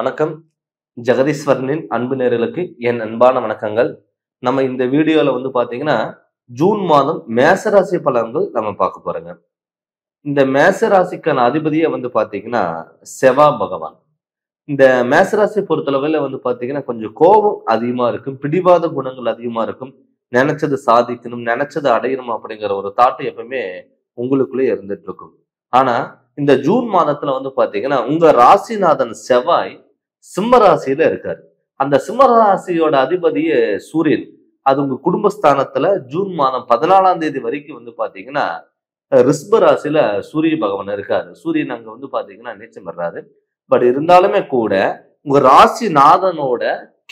வணக்கம். ஜெகதீஸ்வரனின் அன்பு நேயர்களுக்கு என் அன்பான வணக்கங்கள். நம்ம இந்த வீடியோல பார்த்தீங்கன்னா, ஜூன் மாதம் மேசராசி பலன்கள் நம்ம பார்க்க போறோங்க. இந்த மேசராசிக்கான அதிபதியே பார்த்தீங்கன்னா, செவ்வாய் பகவான். இந்த மேசராசி பொறுத்தளவுல பார்த்தீங்கன்னா, கொஞ்சம் கோபம் அதிகமா இருக்கும். பிடிவாத குணங்கள் அதிகமா இருக்கும். நினைச்சது சாதிக்கணும், நினைச்சது அடையணும் அப்படிங்கிற ஒரு தாட் எப்பவுமே உங்களுக்குள்ளே இருந்துட்டு இருக்கும். ஆனா, இந்த ஜூன் மாதத்துல பார்த்தீங்கன்னா, உங்க ராசிநாதன் செவ்வாய் சிம்ம ராசியில இருக்காரு. அந்த சிம்ம ராசியோட அதிபதியே சூரியன். அது உங்க குடும்பஸ்தானத்துல ஜூன் மாதம் 14ஆம் தேதி வரைக்கும் பார்த்தீங்கன்னா, ரிஷப ராசியில சூரிய பகவான் இருக்காரு. சூரியன் அங்க பார்த்தீங்கன்னா நீச்சம் பெறாரு. பட் இருந்தாலுமே கூட உங்க ராசிநாதனோட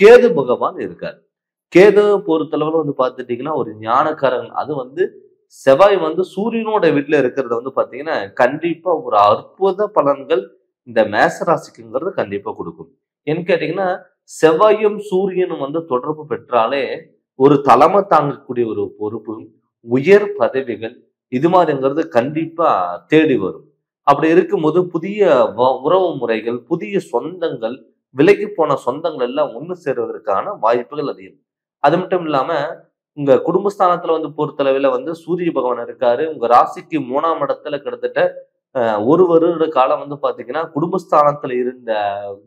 கேது பகவான் இருக்காரு. கேது பொறுத்தளவுல பார்த்துட்டீங்கன்னா ஒரு ஞானக்காரன். அது செவ்வாய் சூரியனோட வீட்டுல இருக்கிறது பாத்தீங்கன்னா கண்டிப்பா ஒரு அற்புத பலன்கள் இந்த மேசராசிக்குங்கிறது கண்டிப்பா கொடுக்கும். ஏன்னு கேட்டீங்கன்னா செவ்வாயும் சூரியனும் தொடர்பு பெற்றாலே ஒரு தலைமை தாங்கக்கூடிய ஒரு பொறுப்பு, உயர் பதவிகள் இது மாதிரிங்கிறது கண்டிப்பா தேடி வரும். அப்படி இருக்கும்போது புதிய உறவு முறைகள், புதிய சொந்தங்கள், விலகி போன சொந்தங்கள் எல்லாம் ஒண்ணு சேருவதற்கான வாய்ப்புகள் அதிகம். அது மட்டும் இல்லாம உங்க குடும்பஸ்தானத்துல பொறுத்தளவுல சூரிய பகவான் இருக்காரு. உங்க ராசிக்கு 3ஆம் இடத்துல கிட்டத்தட்ட ஒரு வருட காலம் பாத்தீங்கன்னா குடும்பஸ்தானத்துல இருந்த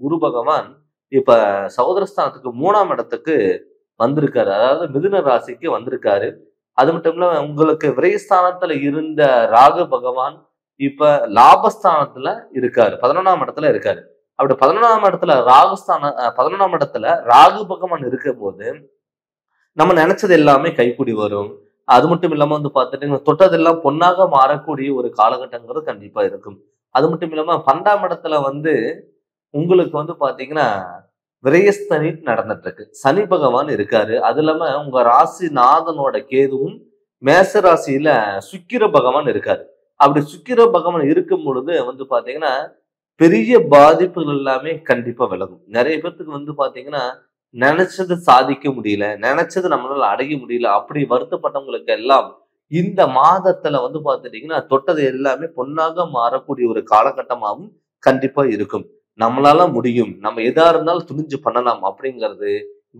குரு பகவான் இப்ப சகோதரஸ்தானத்துக்கு 3ஆம் இடத்துக்கு வந்திருக்காரு. அதாவது மிதுன ராசிக்கு வந்திருக்காரு. அது மட்டும் இல்லாம உங்களுக்கு விரயஸ்தானத்துல இருந்த ராகு பகவான் இப்ப லாபஸ்தானத்துல இருக்காரு. 11ஆம் இடத்துல இருக்காரு. அப்படி 11ஆம் இடத்துல 11ஆம் இடத்துல ராகு பகவான் இருக்கும் போது நம்ம நினைச்சது எல்லாமே கைக்கூடி வரும். அது மட்டும் இல்லாம பார்த்துட்டீங்கன்னா தொட்டதெல்லாம் பொன்னாக மாறக்கூடிய ஒரு காலகட்டங்கிறது கண்டிப்பா இருக்கும். அது மட்டும் இல்லாம 12ஆம் இடத்துல உங்களுக்கு பாத்தீங்கன்னா விரயஸ்தனி நடந்துட்டு இருக்கு. சனி பகவான் இருக்காரு. அது இல்லாம உங்க ராசிநாதனோட கேதுவும் மேச ராசியில சுக்கிர பகவான் இருக்காரு. அப்படி சுக்கிர பகவான் இருக்கும் பொழுது பாத்தீங்கன்னா பெரிய பாதிப்புகள் எல்லாமே கண்டிப்பா விலகும். நிறைய பேர்த்துக்கு பாத்தீங்கன்னா நினைச்சது சாதிக்க முடியல, நினைச்சது நம்மளால அடைய முடியல, அப்படி வருத்தப்பட்டவங்களுக்கு எல்லாம் இந்த மாதத்துல பாத்துட்டீங்கன்னா தொட்டது எல்லாமே பொன்னாக மாறக்கூடிய ஒரு காலகட்டமாகவும் கண்டிப்பா இருக்கும். நம்மளால முடியும், நம்ம எதா இருந்தாலும் துணிஞ்சு பண்ணலாம் அப்படிங்கிறது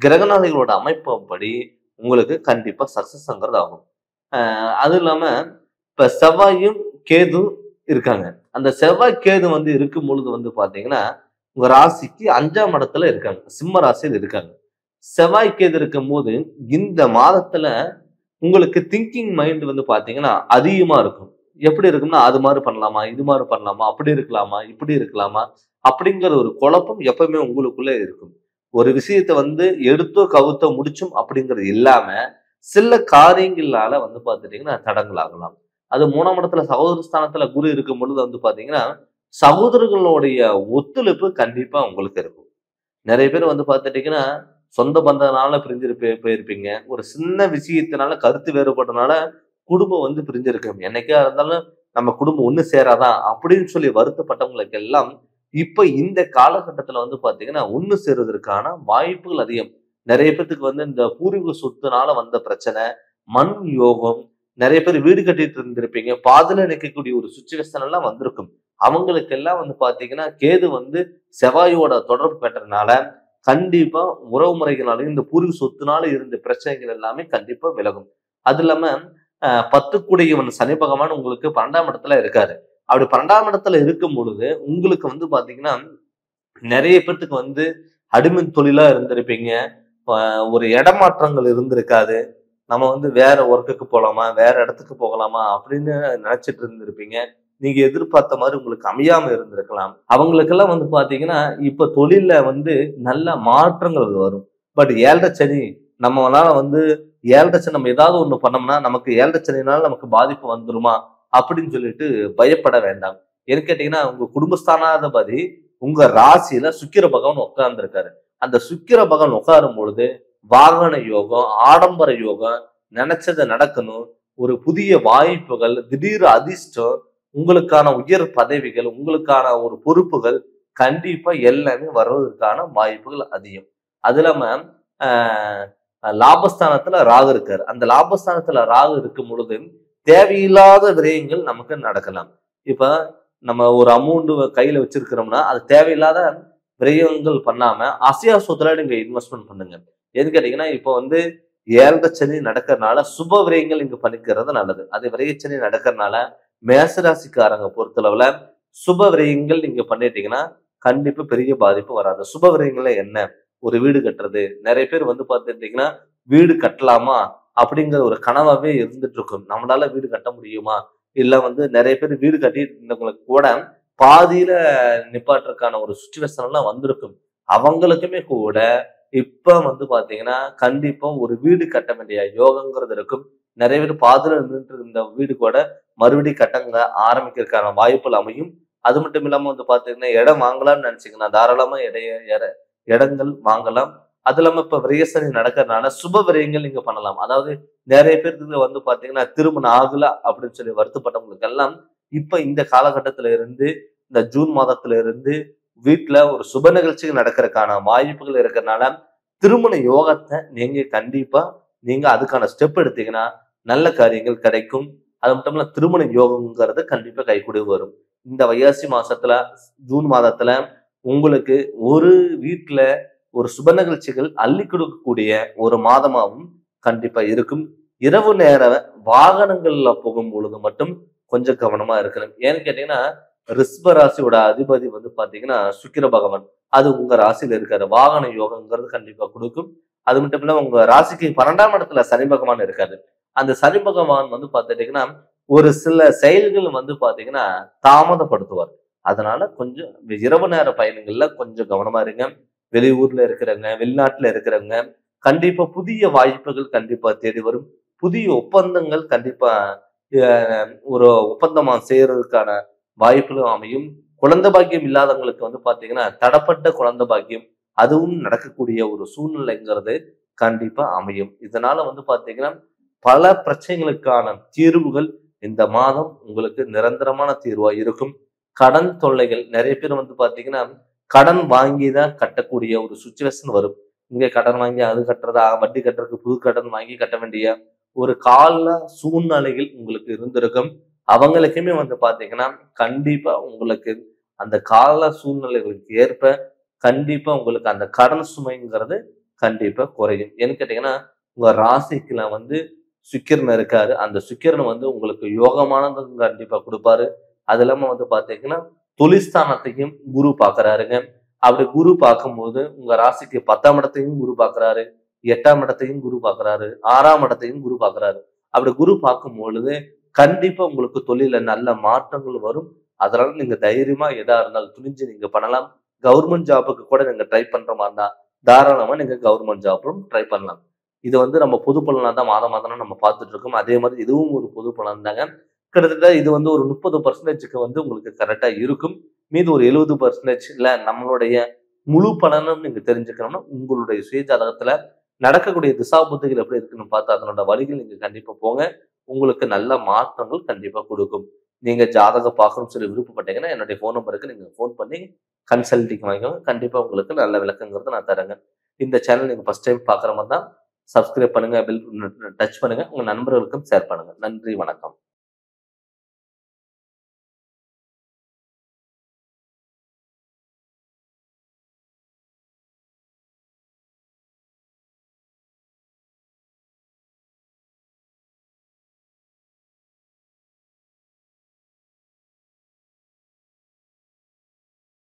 கிரகநாதிகளோட அமைப்படி உங்களுக்கு கண்டிப்பா சக்சஸ்ங்கிறது ஆகும். அது இல்லாம இப்ப செவ்வாயும் கேது இருக்காங்க. அந்த செவ்வாய் கேது இருக்கும் பொழுது பாத்தீங்கன்னா உங்க ராசிக்கு 5ஆம் இடத்துல இருக்காங்க. சிம்ம ராசியில் இருக்காங்க. செவ்வாய் கேது இருக்கும் போது இந்த மாதத்துல உங்களுக்கு திங்கிங் மைண்ட் பாத்தீங்கன்னா அதிகமா இருக்கும். எப்படி இருக்கும்னா அது மாதிரி பண்ணலாமா, இது மாதிரி பண்ணலாமா, அப்படி இருக்கலாமா, இப்படி இருக்கலாமா அப்படிங்கிற ஒரு குழப்பம் எப்பவுமே உங்களுக்குள்ள இருக்கும். ஒரு விஷயத்த எடுத்தோ கவுத்தோ முடிச்சும் அப்படிங்கிறது இல்லாம சில காரியங்களால பாத்துட்டீங்கன்னா தடங்கள் ஆகலாம். அது 3ஆம் இடத்துல சகோதரஸ்தானத்துல குரு இருக்கும் பொழுது பாத்தீங்கன்னா சகோதரர்களுடைய ஒத்துழைப்பு கண்டிப்பா உங்களுக்கு இருக்கும். நிறைய பேர் பாத்துட்டீங்கன்னா சொந்த பந்தனால போயிருப்பீங்க. ஒரு சின்ன விஷயத்தினால கருத்து வேறுபாடுனால குடும்பம் பிரிஞ்சிருக்கு. என்னைக்கா இருந்தாலும் நம்ம குடும்பம் ஒண்ணு சேராதான் அப்படின்னு சொல்லி வருத்தப்பட்டவங்களுக்கு எல்லாம் இப்ப இந்த காலகட்டத்துல பாத்தீங்கன்னா ஒண்ணு சேருவதற்கான வாய்ப்புகள் அதிகம். நிறைய பேத்துக்கு இந்த பூர்வீக சொத்துனால வந்த பிரச்சனை, மண் யோகம், நிறைய பேர் வீடு கட்டிட்டு இருந்திருப்பீங்க. பாதில நிற்கக்கூடிய ஒரு சுச்சுவேஷன் எல்லாம் வந்திருக்கும். அவங்களுக்கு எல்லாம் பாத்தீங்கன்னா கேது செவ்வாயோட தொடர்பு பெற்றனால கண்டிப்பா உறவு முறைகளாலையும் இந்த பூர்வீக சொத்துனால இருந்த பிரச்சனைகள் எல்லாமே கண்டிப்பா விலகும். அது இல்லாம 10 கூடியவன் சனி பகவான் உங்களுக்கு 12ஆம் இடத்துல இருக்காரு. அப்படி 12ஆம் இடத்துல இருக்கும் பொழுது உங்களுக்கு பாத்தீங்கன்னா நிறைய பேர்த்துக்கு அடிமை தொழிலா இருந்திருப்பீங்க. ஒரு இடமாற்றங்கள் இருந்திருக்காது. நம்ம வேற ஒர்க்குக்கு போலாமா, வேற இடத்துக்கு போகலாமா அப்படின்னு நினைச்சிட்டு இருந்திருப்பீங்க. நீங்க எதிர்பார்த்த மாதிரி உங்களுக்கு அமையாம இருந்திருக்கலாம். அவங்களுக்கெல்லாம் பாத்தீங்கன்னா இப்ப தொழில்ல நல்ல மாற்றங்கள் வரும். பட் 7.5 சனி நம்மளால 7.5 சனி நம்ம ஏதாவது ஒண்ணு பண்ணோம்னா நமக்கு 7.5 சனினால நமக்கு பாதிப்பு வந்துருமா அப்படின்னு சொல்லிட்டு பயப்பட வேண்டாம். ஏன்னு கேட்டீங்கன்னா உங்க குடும்பஸ்தானாதிபதி உங்க ராசியில சுக்கிர பகவான் உட்கார்ந்து இருக்காரு. அந்த சுக்கிர பகவான் உட்காரும் பொழுது வாகன யோகம், ஆடம்பர யோகம், நினைச்சது நடக்கணும், ஒரு புதிய வாய்ப்புகள், திடீர் அதிர்ஷ்டம், உங்களுக்கான உயர் பதவிகள், உங்களுக்கான ஒரு பொறுப்புகள் கண்டிப்பா எல்லாமே வருவதற்கான வாய்ப்புகள் அதிகம். அது இல்லாம ஆஹ் லாபஸ்தானத்துல ராகு இருக்காரு. அந்த லாபஸ்தானத்துல ராகு இருக்கும் பொழுது தேவையில்லாத விரயங்கள் நமக்கு நடக்கலாம். இப்ப நம்ம ஒரு அமௌண்ட் கையில வச்சிருக்கிறோம்னா அது தேவையில்லாத விரயங்கள் பண்ணாம அசையா சொத்துல நீங்க இன்வெஸ்ட்மெண்ட் பண்ணுங்க. எது கேட்டீங்கன்னா, இப்போ வந்து 7 சனி நடக்கிறதுனால சுப விரயங்கள் இங்க பண்ணிக்கிறது நல்லது. அது விரயச்சனி நடக்கிறதுனால மேசராசிக்காரங்க பொறுத்தளவுல சுப விரயங்கள் நீங்க பண்ணிட்டீங்கன்னா கண்டிப்பா பெரிய பாதிப்பு வராது. சுப விரயங்கள்ல என்ன? ஒரு வீடு கட்டுறது. நிறைய பேர் வந்து பார்த்துட்டீங்கன்னா, வீடு கட்டலாமா அப்படிங்கிற ஒரு கனவாவே இருந்துட்டு இருக்கும். நம்மளால வீடு கட்ட முடியுமா? இல்ல வந்து நிறைய பேர் வீடு கட்டிட்டு இருந்தவங்களுக்கு கூட பாதியில நிப்பாட்டுறதுக்கான ஒரு சுச்சுவேஷன் எல்லாம் வந்திருக்கும். அவங்களுக்குமே கூட இப்ப வந்து பாத்தீங்கன்னா, கண்டிப்பா ஒரு வீடு கட்ட வேண்டிய யோகங்கிறது இருக்கும். நிறைய பேர் பாதியில நின்னுட்டு இருந்த வீடு கூட மறுபடியும் கட்டங்க ஆரம்பிக்கிறதுக்கான வாய்ப்புகள் அமையும். அது மட்டும் இல்லாம வந்து பாத்தீங்கன்னா, இடம் வாங்கலாம்னு நினைச்சீங்கன்னா தாராளமா இடங்கள் வாங்கலாம். அது இல்லாம இப்ப விரயசனி நடக்கிறதுனால சுப விரயங்கள் நீங்க பண்ணலாம். அதாவது நிறைய பேருக்கு வந்து பாத்தீங்கன்னா, திருமணம் ஆகல அப்படின்னு சொல்லி வருத்தப்பட்டவங்களுக்கு எல்லாம் இப்ப இந்த காலகட்டத்தில இருந்து, இந்த ஜூன் மாதத்துல இருந்து வீட்ல ஒரு சுப நிகழ்ச்சிகள் நடக்கிறதுக்கான வாய்ப்புகள் இருக்கிறதுனால, திருமண யோகத்த நீங்க அதுக்கான ஸ்டெப் எடுத்தீங்கன்னா, நல்ல காரியங்கள் கிடைக்கும். அது மட்டும் இல்ல திருமண யோகம்ங்கிறது கண்டிப்பா கைக்கூடி வரும். இந்த வைகாசி மாசத்துல, ஜூன் மாதத்துல உங்களுக்கு ஒரு வீட்ல ஒரு சுப நிகழ்ச்சிகள் அள்ளி கொடுக்கக்கூடிய ஒரு மாதமாவும் கண்டிப்பா இருக்கும். இரவு நேர வாகனங்கள்ல போகும் பொழுது மட்டும் கொஞ்சம் கவனமா இருக்கணும். ஏன்னு கேட்டீங்கன்னா, ரிஷப ராசியோட அதிபதி வந்து பாத்தீங்கன்னா சுக்கிர பகவான். அது உங்க ராசியில இருக்காரு. வாகன யோகம்ங்கிறது கண்டிப்பா கொடுக்கும். அது மட்டும் இல்லாம உங்க ராசிக்கு 12ஆம் இடத்துல சனி பகவான் இருக்காரு. அந்த சனி பகவான் வந்து பாத்துட்டீங்கன்னா, ஒரு சில செயல்கள் வந்து பாத்தீங்கன்னா தாமதப்படுத்துவார். அதனால கொஞ்சம் இரவு நேர பயணங்கள்ல கொஞ்சம் கவனமா இருங்க. வெளியூர்ல இருக்கிறவங்க, வெளிநாட்டுல இருக்கிறவங்க கண்டிப்பா புதிய வாய்ப்புகள் கண்டிப்பா தேடி வரும். புதிய ஒப்பந்தங்கள் கண்டிப்பா ஒரு ஒப்பந்தமா செய்யறதுக்கான வாய்ப்புகளும் அமையும். குழந்தை பாக்கியம் இல்லாதவங்களுக்கு வந்து பாத்தீங்கன்னா, தடப்பட்ட குழந்தை பாக்கியம் அதுவும் நடக்கக்கூடிய ஒரு சூழ்நிலைங்கிறது கண்டிப்பா அமையும். இதனால வந்து பாத்தீங்கன்னா, பல பிரச்சனைகளுக்கான தீர்வுகள் இந்த மாதம் உங்களுக்கு நிரந்தரமான தீர்வா இருக்கும். கடன் தொல்லைகள் நிறைய பேர் வந்து பாத்தீங்கன்னா, கடன் வாங்கி தான் கட்டக்கூடிய ஒரு சுச்சுவேஷன் வரும். இங்க கடன் வாங்கி அது கட்டுறதா, வட்டி கட்டுறதுக்கு புது கடன் வாங்கி கட்ட வேண்டிய ஒரு கால சூழ்நிலைகள் உங்களுக்கு இருந்திருக்கும். அவங்களுக்குமே வந்து பாத்தீங்கன்னா, கண்டிப்பா உங்களுக்கு அந்த கால சூழ்நிலைகளுக்கு ஏற்ப கண்டிப்பா உங்களுக்கு அந்த கடன் சுமைங்கிறது கண்டிப்பா குறையும். ஏன்னு கேட்டீங்கன்னா, உங்க ராசிக்குல வந்து சுக்கிரன் இருக்காரு. அந்த சுக்கிரன் வந்து உங்களுக்கு யோகமானது கண்டிப்பா குடுப்பாரு. அது இல்லாம வந்து பாத்தீங்கன்னா, தொழில்ஸ்தானத்தையும் குரு பாக்குறாருங்க. அப்படி குரு பார்க்கும்போது உங்க ராசிக்கு 10ஆம் இடத்தையும் குரு பார்க்கிறாரு, 8ஆம் இடத்தையும் குரு பார்க்கிறாரு, 6ஆம் இடத்தையும் குரு பார்க்கிறாரு. அப்படி குரு பார்க்கும் பொழுது கண்டிப்பா உங்களுக்கு தொழில நல்ல மாற்றங்கள் வரும். அதனால நீங்க தைரியமா எதா இருந்தாலும் துணிஞ்சு நீங்க பண்ணலாம். கவர்மெண்ட் ஜாபுக்கு கூட நீங்க ட்ரை பண்ற மாதிரி இருந்தா தாராளமா நீங்க கவர்மெண்ட் ஜாப்பும் ட்ரை பண்ணலாம். இது வந்து நம்ம பொது பலனா தான் மாதம் மாதம் நம்ம பார்த்துட்டு இருக்கோம். அதே மாதிரி இதுவும் ஒரு பொது பலன் தாங்க. கிட்டத்தட்ட இது வந்து ஒரு 30% வந்து உங்களுக்கு கரெக்டா இருக்கும். மீதி ஒரு 70% இல்ல நம்மளுடைய முழு பலனும் நீங்க தெரிஞ்சுக்கணும்னா, உங்களுடைய சுய ஜாதகத்துல நடக்கக்கூடிய திசாபுத்திகள் எப்படி இருக்குன்னு பார்த்து அதனோட வழிகள் நீங்க கண்டிப்பா போங்க. உங்களுக்கு நல்ல மாற்றங்கள் கண்டிப்பா குடுக்கும். நீங்க ஜாதகம் பார்க்கணும்னு சொல்லி விருப்பப்பட்டீங்கன்னா, என்னுடைய ஃபோன் நம்பருக்கு நீங்க ஃபோன் பண்ணி கன்சல்டிங் வாங்கிக்கோங்க. கண்டிப்பா உங்களுக்கு நல்ல விளக்கங்கிறத நான் தரேங்க. இந்த சேனல் நீங்க ஃபர்ஸ்ட் டைம் பார்க்குற மாரி தான் சப்ஸ்கிரைப் பண்ணுங்க, பெல் டச் பண்ணுங்க. உங்க நண்பர்களுக்கும் ஷேர் பண்ணுங்க. நன்றி, வணக்கம்.